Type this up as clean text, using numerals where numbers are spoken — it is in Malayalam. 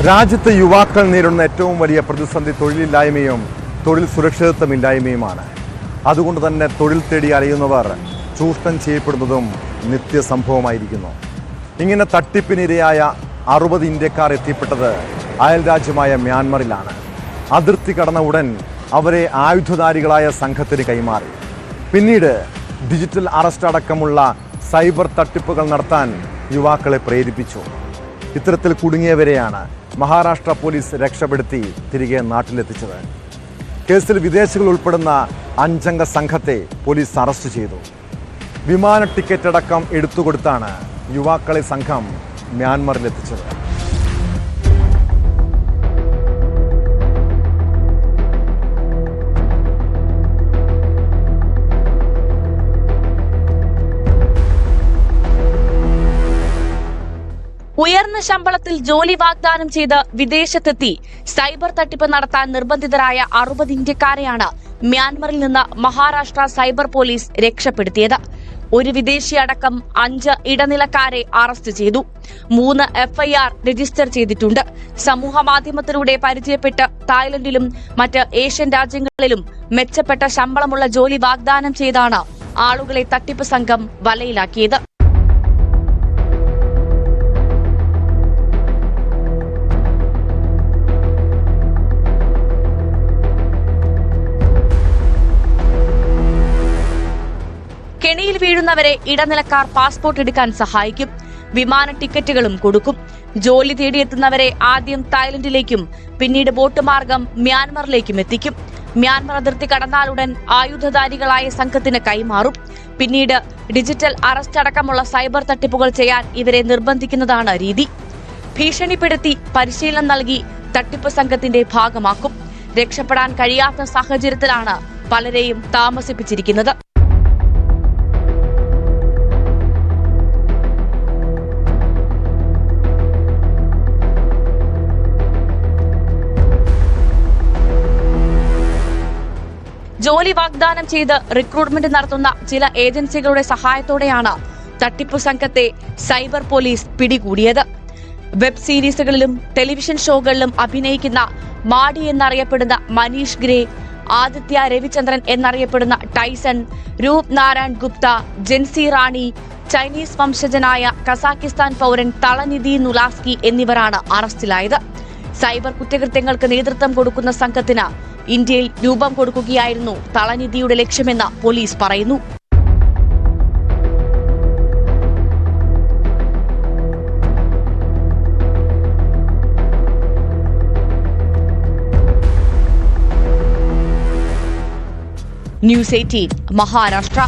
രാജ്യത്തെ യുവാക്കൾ നേരിടുന്ന ഏറ്റവും വലിയ പ്രതിസന്ധി തൊഴിലില്ലായ്മയും തൊഴിൽ സുരക്ഷിതത്വമില്ലായ്മയുമാണ്. അതുകൊണ്ട് തന്നെ തൊഴിൽ തേടി അലയുന്നവർ ചൂഷണം ചെയ്യപ്പെടുന്നതും നിത്യസംഭവമായിരിക്കുന്നു. ഇങ്ങനെ തട്ടിപ്പിനിരയായ 60 ഇന്ത്യക്കാർ എത്തിപ്പെട്ടത് അയൽരാജ്യമായ മ്യാൻമറിലാണ്. അതിർത്തി കടന്ന ഉടൻ അവരെ ആയുധധാരികളായ സംഘത്തിന് കൈമാറി. പിന്നീട് ഡിജിറ്റൽ അറസ്റ്റ് അടക്കമുള്ള സൈബർ തട്ടിപ്പുകൾ നടത്താൻ യുവാക്കളെ പ്രേരിപ്പിച്ചു. ഇത്തരത്തിൽ കുടുങ്ങിയവരെയാണ് മഹാരാഷ്ട്ര പോലീസ് രക്ഷപ്പെടുത്തി തിരികെ നാട്ടിലെത്തിച്ചത്. കേസിൽ വിദേശികൾ ഉൾപ്പെടുന്ന 5 അംഗ സംഘത്തെ പോലീസ് അറസ്റ്റ് ചെയ്തു. വിമാന ടിക്കറ്റ് അടക്കം എടുത്തുകൊടുത്താണ് യുവാക്കളെ സംഘം മ്യാൻമറിലെത്തിച്ചത്. ഉയർന്ന ശമ്പളത്തിൽ ജോലി വാഗ്ദാനം ചെയ്ത് വിദേശത്തെത്തി സൈബർ തട്ടിപ്പ് നടത്താൻ നിർബന്ധിതരായ 60 ഇന്ത്യക്കാരെയാണ് മ്യാൻമറിൽ നിന്ന് മഹാരാഷ്ട്ര സൈബർ പോലീസ് രക്ഷപ്പെടുത്തിയത്. ഒരു വിദേശി അടക്കം 5 ഇടനിലക്കാരെ അറസ്റ്റ് ചെയ്തു. 3 FIR രജിസ്റ്റർ ചെയ്തിട്ടുണ്ട്. സമൂഹ മാധ്യമത്തിലൂടെ പരിചയപ്പെട്ട് തായ്ലൻഡിലും മറ്റ് ഏഷ്യൻ രാജ്യങ്ങളിലും മെച്ചപ്പെട്ട ശമ്പളമുള്ള ജോലി വാഗ്ദാനം ചെയ്താണ് ആളുകളെ തട്ടിപ്പ് സംഘം വലയിലാക്കിയത്. കെണിയിൽ വീഴുന്നവരെ ഇടനിലക്കാർ പാസ്പോർട്ട് എടുക്കാൻ സഹായിക്കും. വിമാന ടിക്കറ്റുകളും കൊടുക്കും. ജോലി തേടിയെത്തുന്നവരെ ആദ്യം തായ്ലൻഡിലേക്കും പിന്നീട് ബോട്ട് മാർഗം മ്യാൻമറിലേക്കും എത്തിക്കും. മ്യാൻമർ അതിർത്തി കടന്നാലുടൻ ആയുധധാരികളായ സംഘത്തിന് കൈമാറും. പിന്നീട് ഡിജിറ്റൽ അറസ്റ്റ് അടക്കമുള്ള സൈബർ തട്ടിപ്പുകൾ ചെയ്യാൻ ഇവരെ നിർബന്ധിക്കുന്നതാണ് രീതി. ഭീഷണിപ്പെടുത്തി പരിശീലനം നൽകി തട്ടിപ്പ് സംഘത്തിന്റെ ഭാഗമാക്കും. രക്ഷപ്പെടാൻ കഴിയാത്ത സാഹചര്യത്തിലാണ് പലരെയും താമസിപ്പിച്ചിരിക്കുന്നത്. ജോലി വാഗ്ദാനം ചെയ്ത് റിക്രൂട്ട്മെന്റ് നടത്തുന്ന ചില ഏജൻസികളുടെ സഹായത്തോടെയാണ് തട്ടിപ്പു സംഘത്തെ സൈബർ പോലീസ് പിടികൂടിയത്. വെബ് സീരീസുകളിലും ടെലിവിഷൻ ഷോകളിലും അഭിനയിക്കുന്ന മാഡി എന്നറിയപ്പെടുന്ന മനീഷ് ഗ്രേ, ആദിത്യ രവിചന്ദ്രൻ എന്നറിയപ്പെടുന്ന ടൈസൺ, രൂപ് നാരായൺ ഗുപ്ത, ജെൻസി റാണി, ചൈനീസ് വംശജനായ കസാക്കിസ്ഥാൻ പൗരൻ തളനിധി നുലാസ്കി എന്നിവരാണ് അറസ്റ്റിലായത്. സൈബർ കുറ്റകൃത്യങ്ങൾക്ക് നേതൃത്വം കൊടുക്കുന്ന സംഘത്തിന് ഇന്ത്യയിൽ രൂപം കൊടുക്കുകയായിരുന്നു തളനിധിയുടെ ലക്ഷ്യമെന്ന് പോലീസ് പറയുന്നു. ന്യൂസ് 18 മഹാരാഷ്ട്ര.